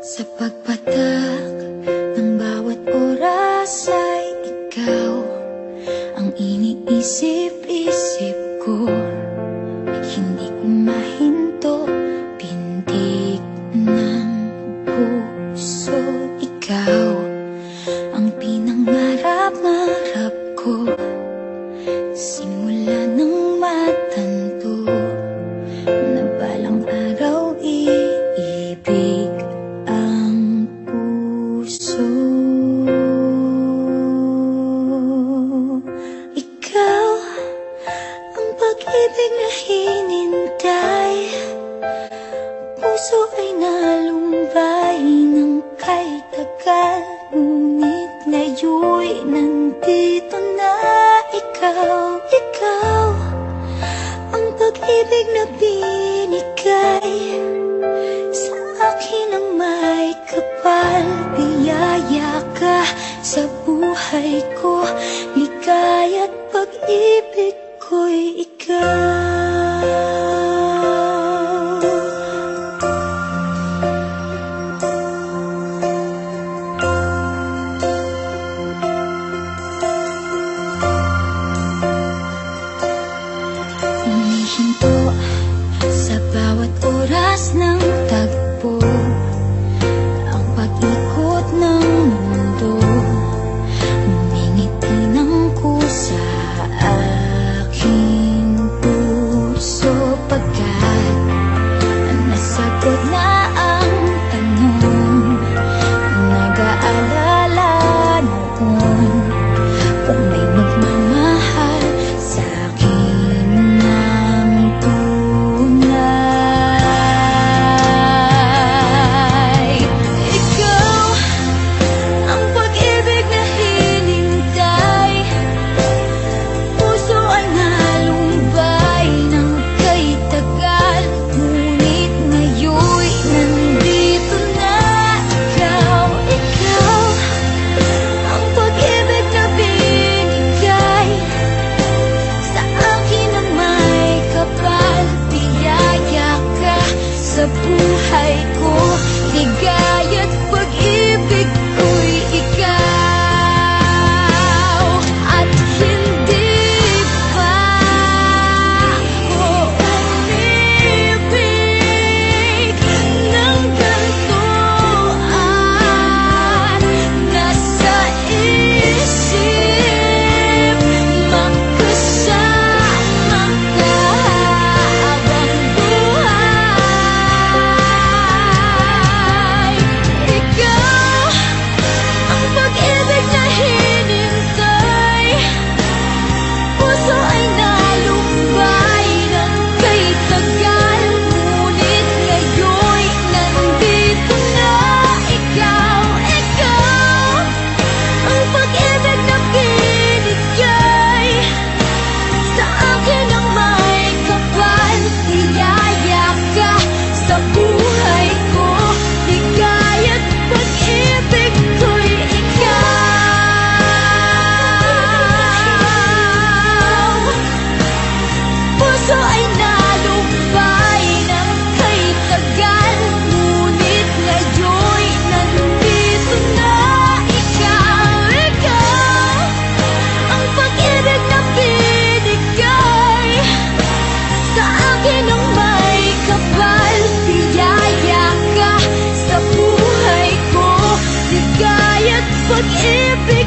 Sa pagpatak ng bawat oras ay ikaw ang iniisip-isip ko. Hindi ko mahinto, pintig ng puso. Ikaw ang pinangarap-ngarap ko, simula ng matanto na balang araw iibig ang puso. Ikaw ang pag-ibig na hinintay, puso ay nalumbay ng kay tagal, ngunit ngayon'y nandito na. Ikaw ang pag-ibig na binigay sa akin ang may kapal. Biyaya ka sa buhay ko, ligaya't pag-ibig ko'y ikaw. Umihinto sa bawat oras ng tagpo, ang pag-ikot ng mundo, ngumingiti ng kusa aking puso. Pagkat nasagot na ang tanong, nag-aalala noon kung may magmamahal sa akin ng tunay. Ikaw ang pag-ibig na hinintay, puso ay nalumbay ng kay tagal, ngunit ngayon'y nandito na. Ikaw ang pag-ibig na binigay sa akin ang may kapal. Biyaya ka sa buhay ko, ligaya't pag-ibig ko'y ikaw. At hindi pa ako umibig ng ganito, at nasa isip magkasama ka habang buhay. Ikaw ang pag-ibig na hinintay, puso ay nalumbay ng kay tagal, ngunit ngayon'y nandito na. Ikaw ang pag-ibig na binigay sa akin ang may kapal. Biyaya ka sa buhay ko, ligaya't pag-ibig ko'y ikaw. Puso ay nalumbay ng kay tagal, ngunit ngayon'y nandito na. Ikaw ang pag-ibig na binigay sa akin ang may kapal. Biyaya ka sa buhay ko, ligaya't pag-ibig